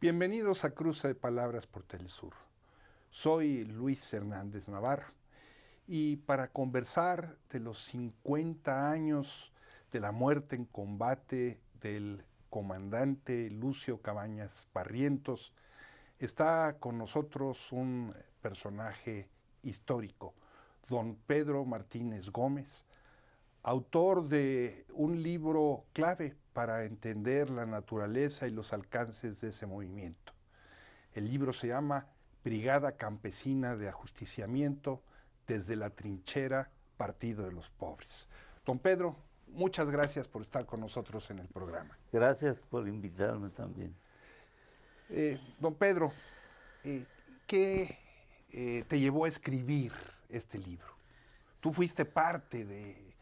Bienvenidos a Cruce de Palabras por Telesur. Soy Luis Hernández Navarro y para conversar de los 50 años de la muerte en combate del comandante Lucio Cabañas Barrientos, está con nosotros un personaje histórico, don Pedro Martínez Gómez, autor de un libro clave para entender la naturaleza y los alcances de ese movimiento. El libro se llama Brigada Campesina de Ajusticiamiento desde la trinchera Partido de los Pobres. Don Pedro, muchas gracias por estar con nosotros en el programa. Gracias por invitarme también. Don Pedro, ¿qué te llevó a escribir este libro? Tú fuiste parte de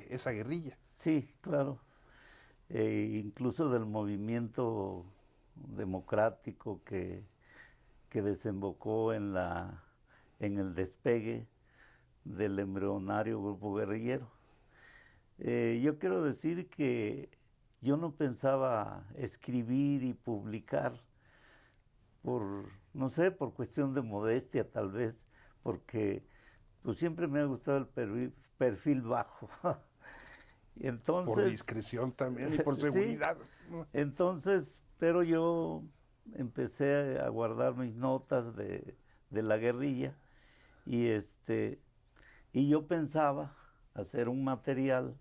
esa guerrilla. Sí, claro. Incluso del movimiento democrático que desembocó en el despegue del embrionario grupo guerrillero. Yo quiero decir que yo no pensaba escribir y publicar no sé, por cuestión de modestia tal vez, porque pues siempre me ha gustado el perfil bajo. Entonces, por discreción también y por seguridad. Sí, entonces, pero yo empecé a guardar mis notas de la guerrilla y yo pensaba hacer un material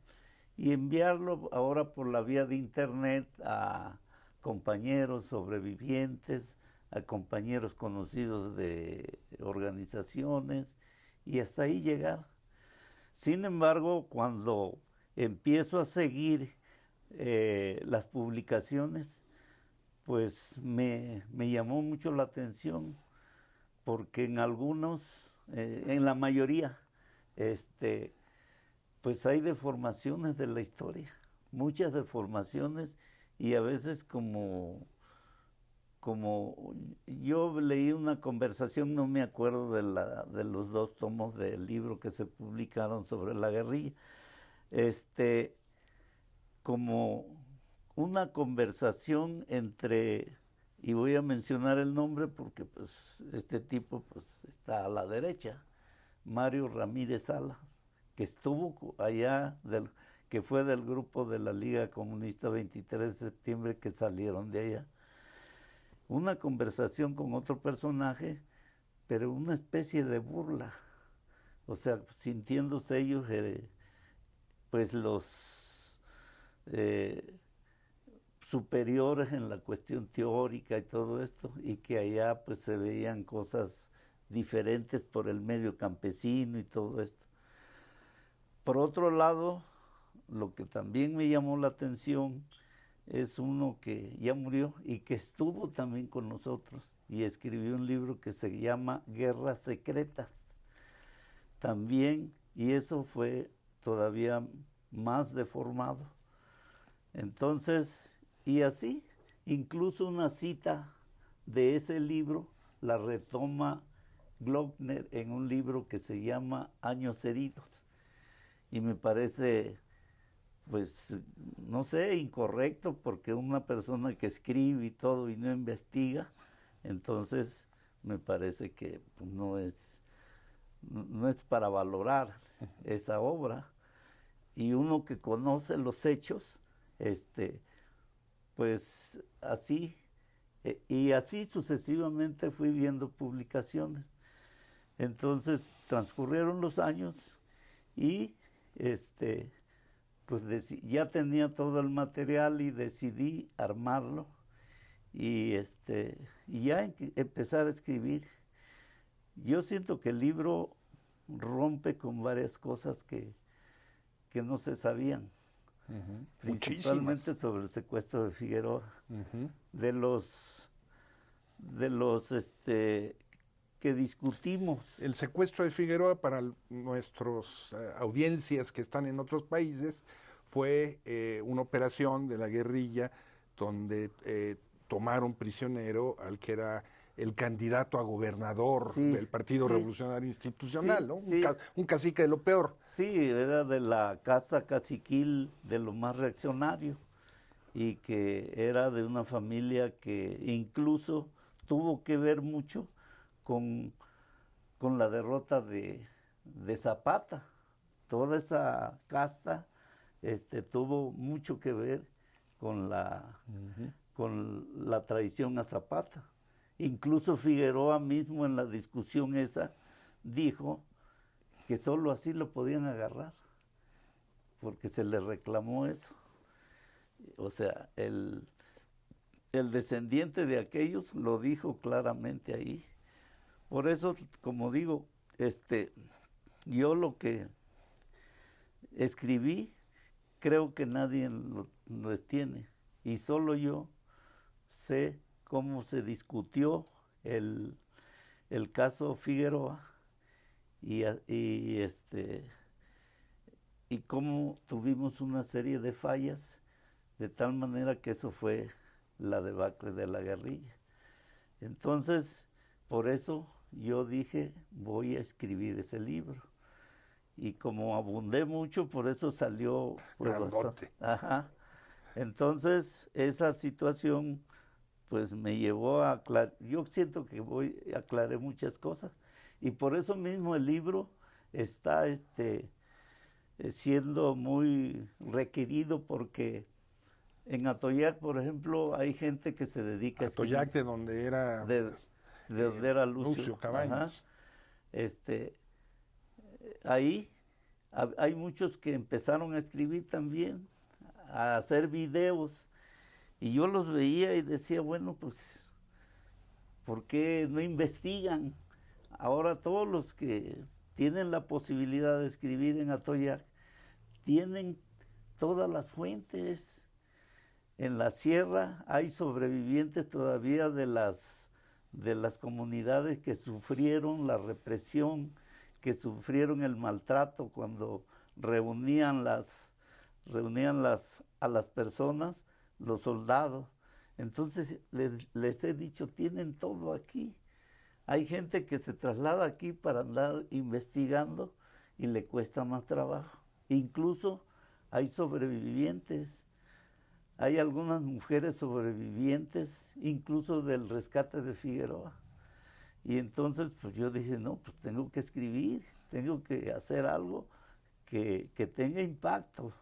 y enviarlo ahora por la vía de internet a compañeros sobrevivientes, a compañeros conocidos de organizaciones y hasta ahí llegar. Sin embargo, cuando empiezo a seguir las publicaciones, pues me llamó mucho la atención, porque en algunos, en la mayoría, pues hay deformaciones de la historia, muchas deformaciones, y a veces como yo leí una conversación, no me acuerdo de los dos tomos del libro que se publicaron sobre la guerrilla, como una conversación entre, y voy a mencionar el nombre porque pues este tipo pues está a la derecha, Mario Ramírez Salas, que estuvo allá, que fue del grupo de la Liga Comunista 23 de septiembre que salieron de allá. Una conversación con otro personaje, pero una especie de burla, o sea, sintiéndose ellos pues los superiores en la cuestión teórica y todo esto, y que allá pues se veían cosas diferentes por el medio campesino y todo esto. Por otro lado, lo que también me llamó la atención es uno que ya murió y que estuvo también con nosotros y escribió un libro que se llama Guerras Secretas. También, y eso fue todavía más deformado. Entonces, y así, incluso una cita de ese libro la retoma Glockner en un libro que se llama Años Heridos. Y me parece, pues, no sé, incorrecto, porque una persona que escribe y todo y no investiga, entonces me parece que pues, no es para valorar esa obra. Y uno que conoce los hechos, pues así, y así sucesivamente fui viendo publicaciones. Entonces transcurrieron los años y pues ya tenía todo el material y decidí armarlo y ya empezar a escribir. Yo siento que el libro rompe con varias cosas que no se sabían, principalmente sobre el secuestro de Figueroa, de los que discutimos. El secuestro de Figueroa, para nuestras audiencias que están en otros países, fue una operación de la guerrilla donde tomaron prisionero al que era el candidato a gobernador del Partido Revolucionario Institucional, ¿no? Un cacique de lo peor. Sí, era de la casta caciquil de lo más reaccionario. y que era de una familia que incluso tuvo que ver mucho con la derrota de Zapata. Toda esa casta tuvo mucho que ver con con la traición a Zapata. Incluso Figueroa mismo en la discusión esa dijo que solo así lo podían agarrar, porque se le reclamó eso. O sea, el descendiente de aquellos lo dijo claramente ahí. Por eso, como digo, yo lo que escribí, creo que nadie lo tiene. Y solo yo sé cómo se discutió el caso Figueroa y cómo tuvimos una serie de fallas, de tal manera que eso fue la debacle de la guerrilla. Entonces, por eso yo dije, voy a escribir ese libro. Y como abundé mucho, por eso salió pues, bastante. Ajá. Entonces, esa situación pues me llevó a aclarar. Yo siento que aclaré muchas cosas. Y por eso mismo el libro está siendo muy requerido, porque en Atoyac, por ejemplo, hay gente que se dedica a escribir. Atoyac, de donde era... De donde era Lucio Cabañas. Ahí hay muchos que empezaron a escribir también, a hacer videos, y yo los veía y decía, bueno, pues, ¿por qué no investigan? Ahora todos los que tienen la posibilidad de escribir en Atoyac tienen todas las fuentes. En la sierra hay sobrevivientes todavía de las comunidades que sufrieron la represión, que sufrieron el maltrato cuando reunían a las personas, los soldados. Entonces les he dicho, tienen todo aquí. Hay gente que se traslada aquí para andar investigando y le cuesta más trabajo. Incluso hay sobrevivientes. Hay algunas mujeres sobrevivientes, incluso del rescate de Figueroa. Y entonces, pues yo dije, no, pues tengo que escribir, tengo que hacer algo que tenga impacto.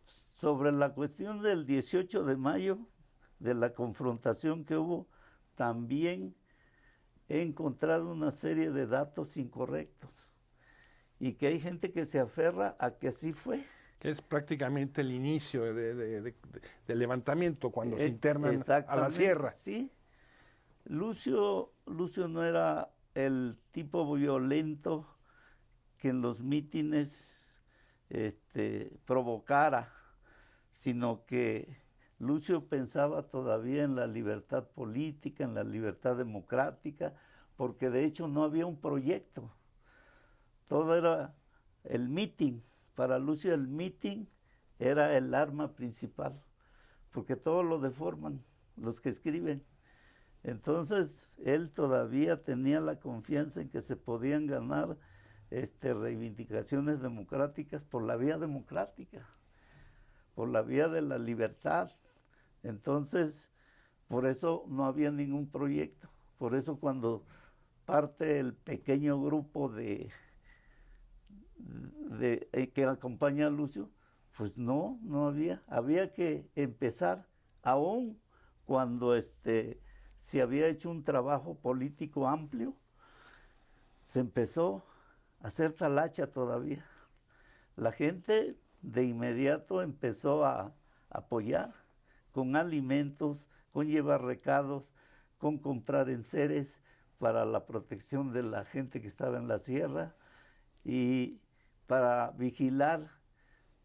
Sobre la cuestión del 18 de mayo, de la confrontación que hubo, también he encontrado una serie de datos incorrectos. Y que hay gente que se aferra a que así fue. Que es prácticamente el inicio del levantamiento, cuando se internan a la sierra. Sí. Lucio no era el tipo violento que en los mítines provocara, sino que Lucio pensaba todavía en la libertad política, en la libertad democrática, porque de hecho no había un proyecto. Todo era el mitin. Para Lucio el mitin era el arma principal, porque todo lo deforman los que escriben. Entonces, él todavía tenía la confianza en que se podían ganar reivindicaciones democráticas por la vía democrática, por la vía de la libertad. Entonces, por eso no había ningún proyecto. Por eso cuando parte el pequeño grupo que acompaña a Lucio, pues no había que empezar, aún cuando se había hecho un trabajo político amplio, se empezó a hacer talacha todavía. La gente de inmediato empezó a apoyar con alimentos, con llevar recados, con comprar enseres para la protección de la gente que estaba en la sierra y para vigilar,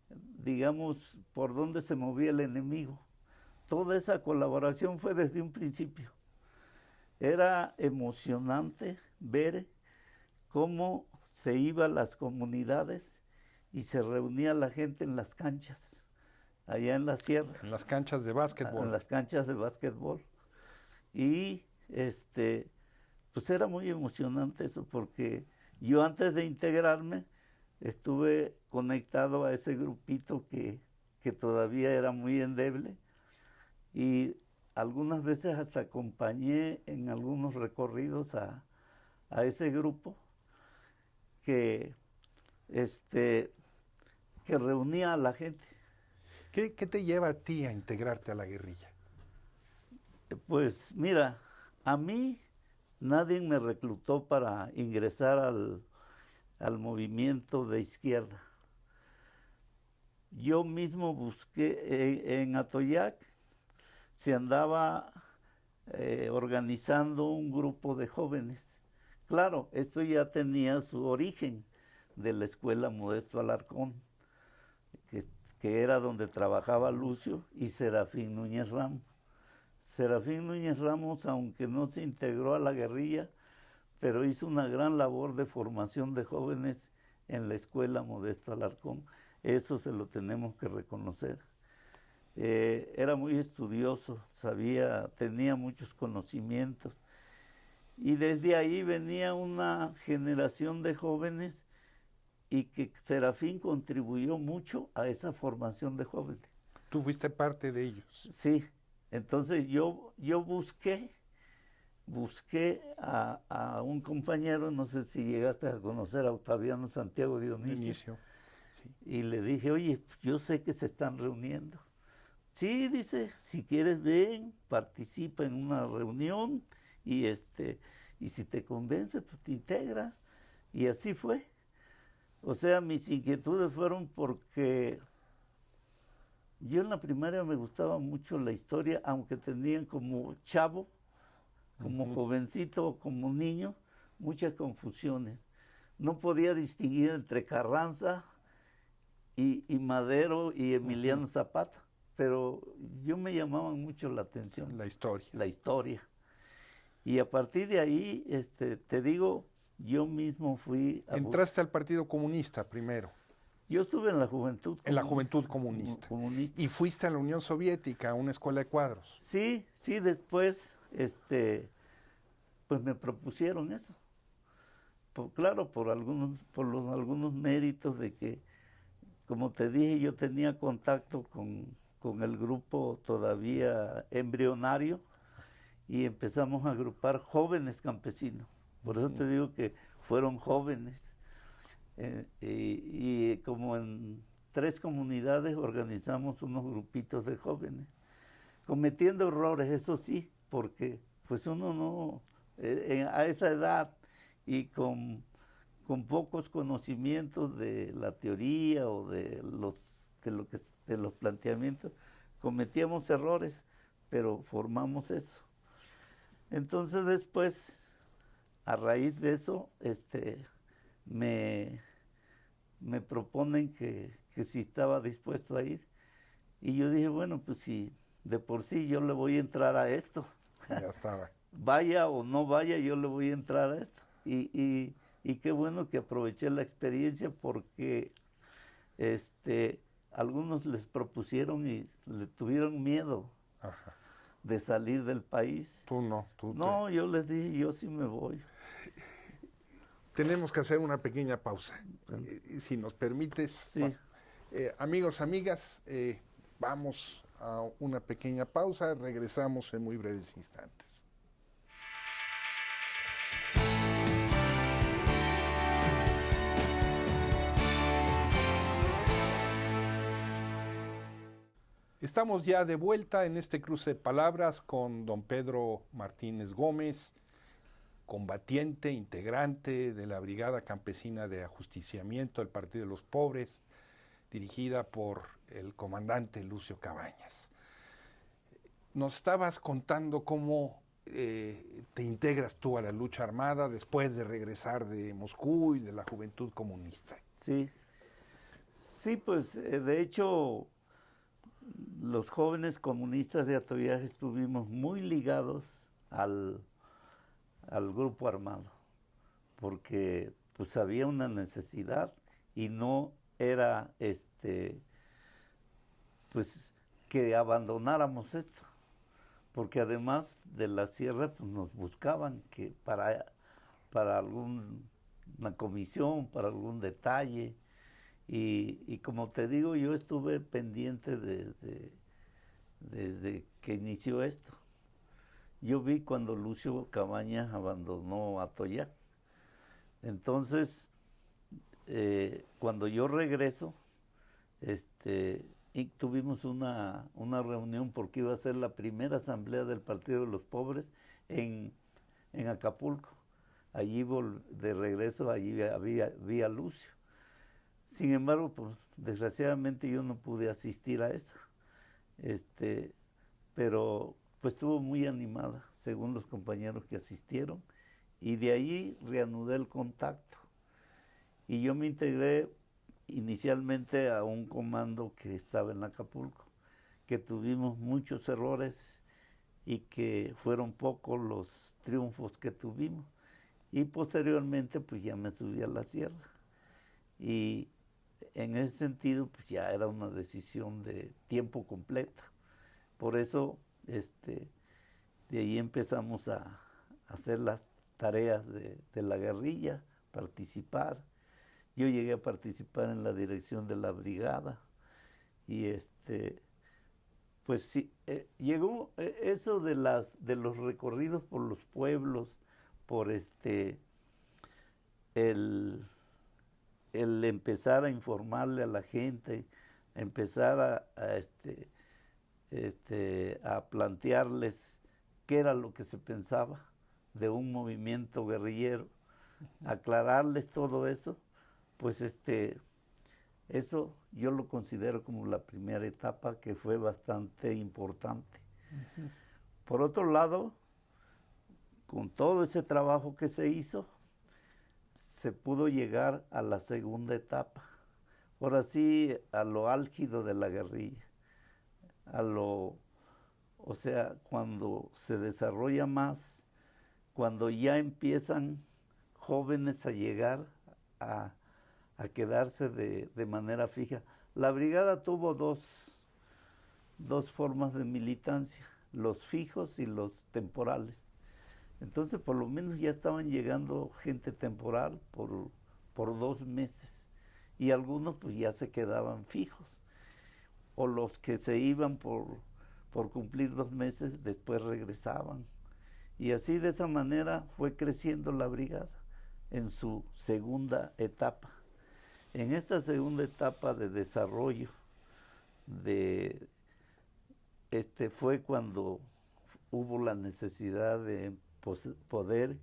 digamos, por dónde se movía el enemigo. Toda esa colaboración fue desde un principio. Era emocionante ver cómo se iba a las comunidades y se reunía la gente en las canchas, allá en la sierra. En las canchas de básquetbol. En las canchas de básquetbol. Y pues era muy emocionante eso, porque yo antes de integrarme estuve conectado a ese grupito que todavía era muy endeble, y algunas veces hasta acompañé en algunos recorridos a ese grupo que, que reunía a la gente. ¿Qué te lleva a ti a integrarte a la guerrilla? Pues mira, a mí nadie me reclutó para ingresar al movimiento de izquierda. Yo mismo busqué, en Atoyac se andaba organizando un grupo de jóvenes. Claro, esto ya tenía su origen de la escuela Modesto Alarcón, que era donde trabajaba Lucio y Serafín Núñez Ramos. Serafín Núñez Ramos, aunque no se integró a la guerrilla, pero hizo una gran labor de formación de jóvenes en la escuela Modesto Alarcón. Eso se lo tenemos que reconocer. Era muy estudioso, tenía muchos conocimientos. Y desde ahí venía una generación de jóvenes y que Serafín contribuyó mucho a esa formación de jóvenes. ¿Tú fuiste parte de ellos? Sí, entonces yo busqué a un compañero, no sé si llegaste a conocer a Octaviano Santiago Dionisio. Sí. Y le dije, oye, yo sé que se están reuniendo. Sí, dice, si quieres ven, participa en una reunión y si te convence, pues te integras. Y así fue. O sea, mis inquietudes fueron porque yo en la primaria me gustaba mucho la historia, aunque tenían como chavo, como jovencito, como niño, muchas confusiones. No podía distinguir entre Carranza y Madero y Emiliano Zapata, pero yo me llamaban mucho la atención. La historia. La historia. Y a partir de ahí, te digo, yo mismo fui a... Entraste al Partido Comunista primero. Yo estuve en la Juventud Comunista. En la Juventud Comunista. Y fuiste a la Unión Soviética, a una escuela de cuadros. Sí, después, pues me propusieron eso. Claro, por algunos méritos de que, como te dije, yo tenía contacto con el grupo todavía embrionario y empezamos a agrupar jóvenes campesinos. Por eso te digo que fueron jóvenes. Y como en 3 comunidades organizamos unos grupitos de jóvenes, cometiendo errores, eso sí, porque pues uno no, a esa edad y con pocos conocimientos de la teoría o de los planteamientos, cometíamos errores, pero formamos eso. Entonces después, a raíz de eso, me proponen que si estaba dispuesto a ir. Y yo dije, bueno, pues si de por sí yo le voy a entrar a esto. Ya estaba. Vaya o no vaya, yo le voy a entrar a esto. Y qué bueno que aproveché la experiencia porque algunos les propusieron y le tuvieron miedo. Ajá. De salir del país. Tú no. No, yo les dije, yo sí me voy. Tenemos que hacer una pequeña pausa. Si nos permites. Sí. Amigos, amigas, vamos a una pequeña pausa. Regresamos en muy breves instantes. Estamos ya de vuelta en este cruce de palabras con don Pedro Martínez Gómez, combatiente, integrante de la Brigada Campesina de Ajusticiamiento del Partido de los Pobres, dirigida por el comandante Lucio Cabañas. Nos estabas contando cómo te integras tú a la lucha armada después de regresar de Moscú y de la Juventud Comunista. Sí, pues de hecho los jóvenes comunistas de Atoyac estuvimos muy ligados al grupo armado, porque pues había una necesidad y no era pues que abandonáramos esto, porque además de la sierra pues nos buscaban que para alguna comisión, para algún detalle. Y como te digo, yo estuve pendiente desde que inició esto. Yo vi cuando Lucio Cabañas abandonó Atoyac. Entonces, cuando yo regreso, y tuvimos una reunión porque iba a ser la primera asamblea del Partido de los Pobres en Acapulco. Allí de regreso, allí vi a Lucio. Sin embargo, pues, desgraciadamente yo no pude asistir a esa. Pero pues estuvo muy animada, según los compañeros que asistieron, y de ahí reanudé el contacto. Y yo me integré inicialmente a un comando que estaba en Acapulco, que tuvimos muchos errores y que fueron pocos los triunfos que tuvimos. Y posteriormente pues ya me subí a la sierra. Y en ese sentido pues ya era una decisión de tiempo completo. Por eso de ahí empezamos a hacer las tareas de la guerrilla, participar. Yo llegué a participar en la dirección de la brigada y pues sí, llegó eso de los recorridos por los pueblos, por el empezar a informarle a la gente, empezar a plantearles qué era lo que se pensaba de un movimiento guerrillero, aclararles todo eso, pues eso yo lo considero como la primera etapa que fue bastante importante. Por otro lado, con todo ese trabajo que se hizo, se pudo llegar a la segunda etapa, ahora sí, a lo álgido de la guerrilla, o sea, cuando se desarrolla más, cuando ya empiezan jóvenes a llegar a quedarse de manera fija. La brigada tuvo dos formas de militancia, los fijos y los temporales. Entonces, por lo menos ya estaban llegando gente temporal por 2 meses y algunos pues ya se quedaban fijos. O los que se iban por cumplir 2 meses, después regresaban. Y así de esa manera fue creciendo la brigada en su segunda etapa. En esta segunda etapa de desarrollo, fue cuando hubo la necesidad de poder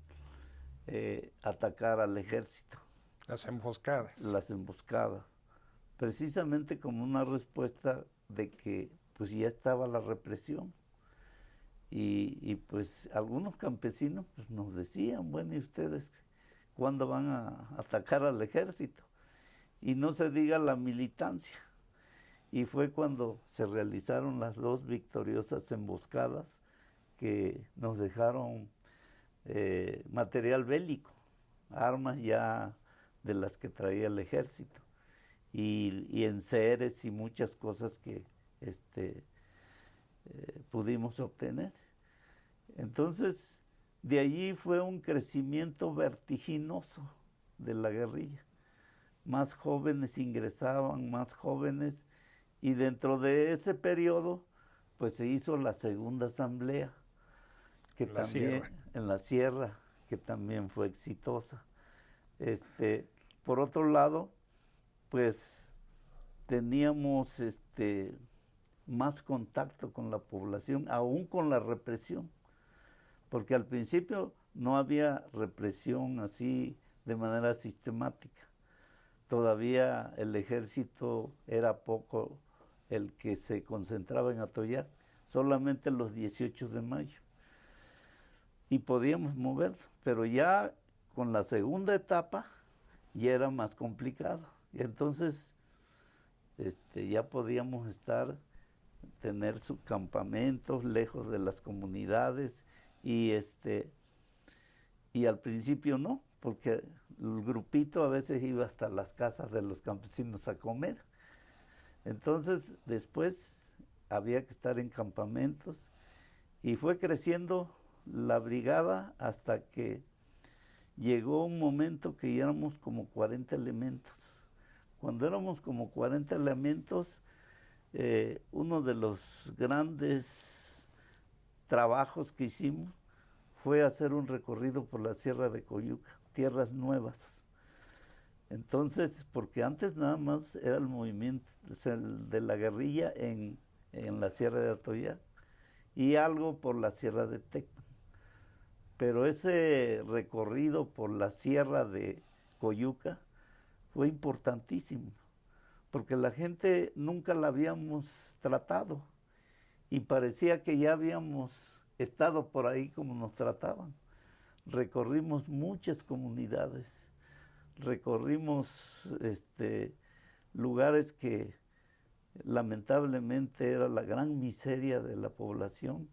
atacar al ejército. Las emboscadas. Las emboscadas. Precisamente como una respuesta de que pues ya estaba la represión. Y pues algunos campesinos pues, nos decían, bueno, ¿y ustedes cuándo van a atacar al ejército? Y no se diga la militancia. Y fue cuando se realizaron las 2 victoriosas emboscadas que nos dejaron material bélico, armas ya de las que traía el ejército, y enseres y muchas cosas que pudimos obtener. Entonces, de allí fue un crecimiento vertiginoso de la guerrilla. Más jóvenes ingresaban, más jóvenes, y dentro de ese periodo, pues se hizo la segunda asamblea, que también en la sierra, que también fue exitosa. Por otro lado, pues teníamos más contacto con la población, aún con la represión, porque al principio no había represión así de manera sistemática. Todavía el ejército era poco el que se concentraba en Atoyac, solamente los 18 de mayo. Y podíamos moverlo, pero ya con la segunda etapa ya era más complicado. Y entonces ya podíamos tener sus campamentos lejos de las comunidades y al principio no, porque el grupito a veces iba hasta las casas de los campesinos a comer. Entonces después había que estar en campamentos y fue creciendo la brigada hasta que llegó un momento que éramos como 40 elementos. Cuando éramos como 40 elementos, uno de los grandes trabajos que hicimos fue hacer un recorrido por la Sierra de Coyuca, tierras nuevas. Entonces, porque antes nada más era el movimiento de la guerrilla en la Sierra de Atoyac y algo por la Sierra de Tecpan. Pero ese recorrido por la Sierra de Coyuca fue importantísimo, porque la gente nunca la habíamos tratado y parecía que ya habíamos estado por ahí como nos trataban. Recorrimos muchas comunidades, recorrimos lugares que lamentablemente era la gran miseria de la población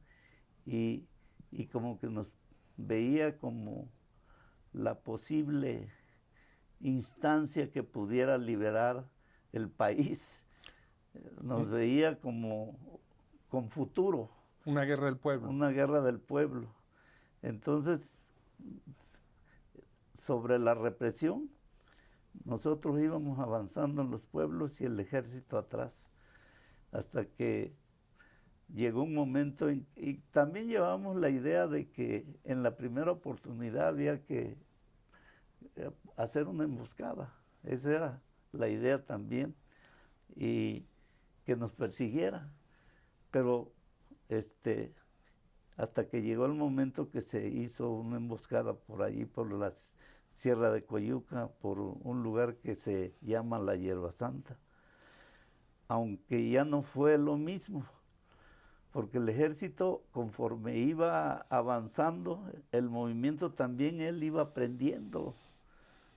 y como que nos veía como la posible instancia que pudiera liberar el país. Nos veía como con futuro. Una guerra del pueblo. Una guerra del pueblo. Entonces, sobre la represión, nosotros íbamos avanzando en los pueblos y el ejército atrás, hasta que llegó un momento, y también llevamos la idea de que en la primera oportunidad había que hacer una emboscada. Esa era la idea también, y que nos persiguiera. Pero hasta que llegó el momento que se hizo una emboscada por allí, por la Sierra de Coyuca, por un lugar que se llama la Hierba Santa. Aunque ya no fue lo mismo, porque el ejército, conforme iba avanzando, el movimiento también él iba aprendiendo.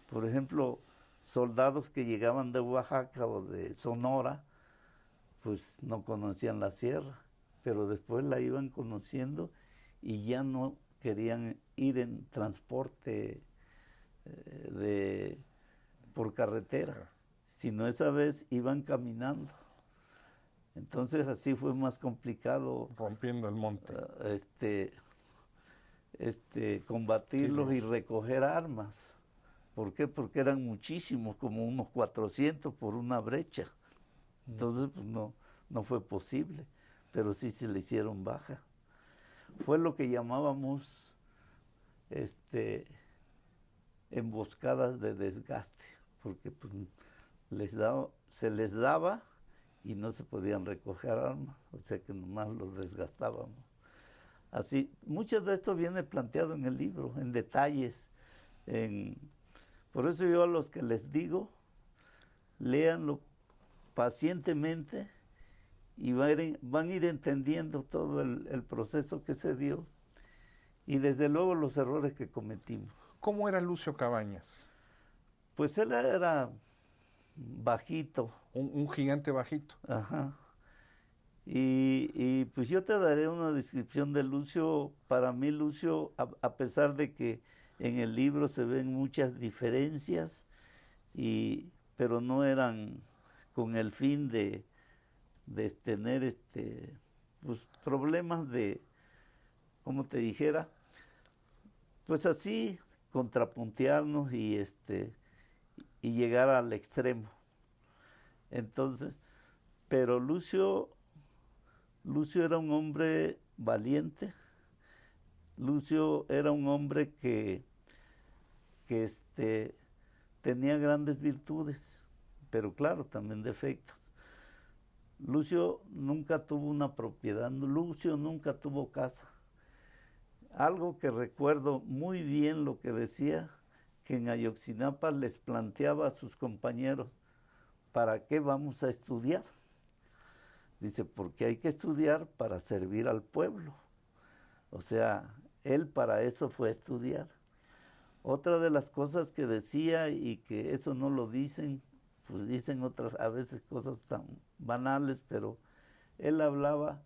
Por ejemplo, soldados que llegaban de Oaxaca o de Sonora, pues no conocían la sierra, pero después la iban conociendo y ya no querían ir en transporte por carretera, sino esa vez iban caminando. Entonces así fue más complicado. Rompiendo el monte. Combatirlos y recoger armas. ¿Por qué? Porque eran muchísimos, como unos 400 por una brecha. Entonces pues no fue posible, pero sí se le hicieron baja. Fue lo que llamábamos emboscadas de desgaste, porque pues, se les daba y no se podían recoger armas, o sea que nomás los desgastábamos. Así, mucho de esto viene planteado en el libro, en detalles. Por eso yo a los que les digo, léanlo pacientemente y van a ir entendiendo todo el proceso que se dio y desde luego los errores que cometimos. ¿Cómo era Lucio Cabañas? Pues él era bajito. Un gigante bajito. Ajá. Y pues yo te daré una descripción de Lucio. Para mí Lucio, a pesar de que en el libro se ven muchas diferencias, pero no eran con el fin de tener pues, problemas de, como te dijera, pues así contrapuntearnos y llegar al extremo. Entonces, pero Lucio era un hombre valiente. Lucio era un hombre que tenía grandes virtudes, pero claro, también defectos. Lucio nunca tuvo una propiedad, Lucio nunca tuvo casa. Algo que recuerdo muy bien lo que decía, que en Ayotzinapa les planteaba a sus compañeros, ¿para qué vamos a estudiar? Dice, porque hay que estudiar para servir al pueblo. O sea, él para eso fue a estudiar. Otra de las cosas que decía, y que eso no lo dicen, pues dicen otras, a veces cosas tan banales, pero él hablaba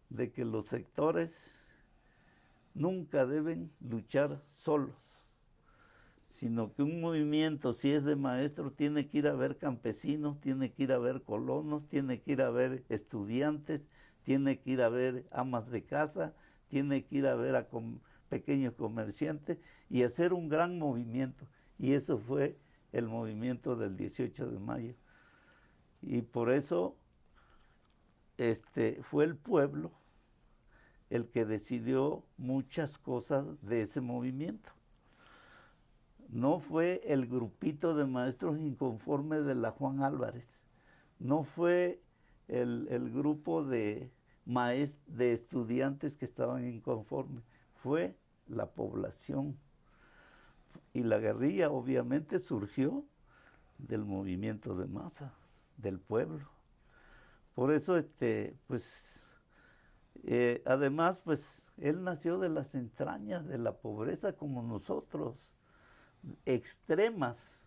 de que los sectores nunca deben luchar solos, sino que un movimiento, si es de maestro, tiene que ir a ver campesinos, tiene que ir a ver colonos, tiene que ir a ver estudiantes, tiene que ir a ver amas de casa, tiene que ir a ver a pequeños comerciantes y hacer un gran movimiento. Y eso fue el movimiento del 18 de mayo. Y por eso fue el pueblo el que decidió muchas cosas de ese movimiento. No fue el grupito de maestros inconformes de la Juan Álvarez, no fue el grupo de estudiantes que estaban inconformes, fue la población. Y la guerrilla obviamente surgió del movimiento de masa, del pueblo. Por eso, además, pues, él nació de las entrañas de la pobreza como nosotros, extremas.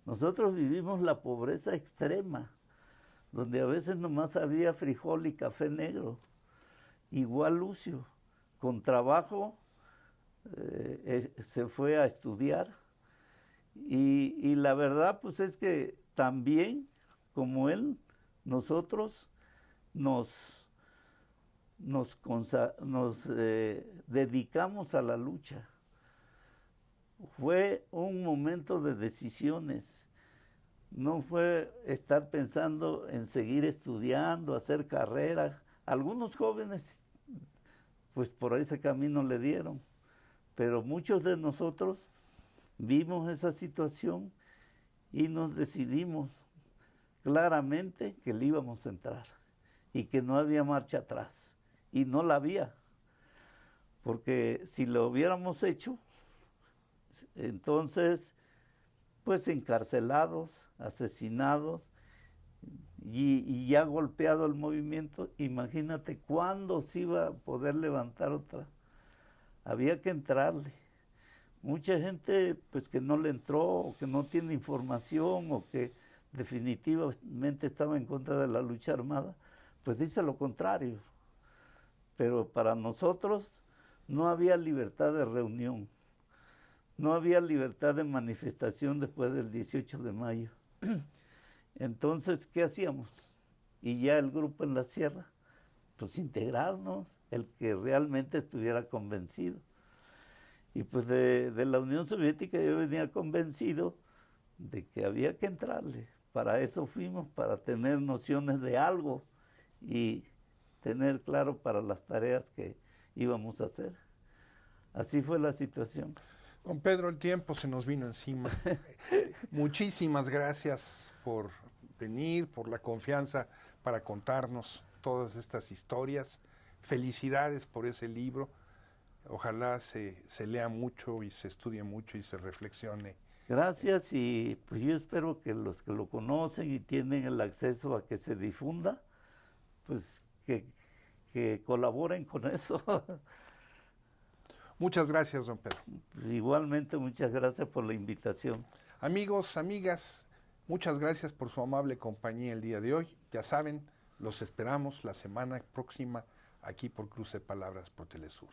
Nosotros vivimos la pobreza extrema, donde a veces nomás había frijol y café negro. Igual Lucio, con trabajo, se fue a estudiar. Y la verdad, pues, es que también, como él, nosotros nos dedicamos a la lucha. Fue un momento de decisiones. No fue estar pensando en seguir estudiando, hacer carrera. Algunos jóvenes, pues por ese camino le dieron, pero muchos de nosotros vimos esa situación y nos decidimos claramente que le íbamos a entrar y que no había marcha atrás. Y no la había, porque si lo hubiéramos hecho, entonces, pues encarcelados, asesinados y ya golpeado el movimiento, imagínate cuándo se iba a poder levantar otra. Había que entrarle. Mucha gente pues que no le entró, o que no tiene información, o que definitivamente estaba en contra de la lucha armada, pues dice lo contrario. Pero para nosotros no había libertad de reunión, no había libertad de manifestación después del 18 de mayo. Entonces, ¿qué hacíamos? Y ya el grupo en la sierra, pues integrarnos, el que realmente estuviera convencido. Y pues de la Unión Soviética yo venía convencido de que había que entrarle. Para eso fuimos, para tener nociones de algo y tener claro para las tareas que íbamos a hacer. Así fue la situación. Don Pedro, el tiempo se nos vino encima. Muchísimas gracias por venir, por la confianza para contarnos todas estas historias. Felicidades por ese libro. Ojalá se lea mucho y se estudie mucho y se reflexione. Gracias, y pues yo espero que los que lo conocen y tienen el acceso a que se difunda, pues que colaboren con eso. Muchas gracias, don Pedro. Igualmente, muchas gracias por la invitación. Amigos, amigas, muchas gracias por su amable compañía el día de hoy. Ya saben, los esperamos la semana próxima aquí por Cruce Palabras por Telesur.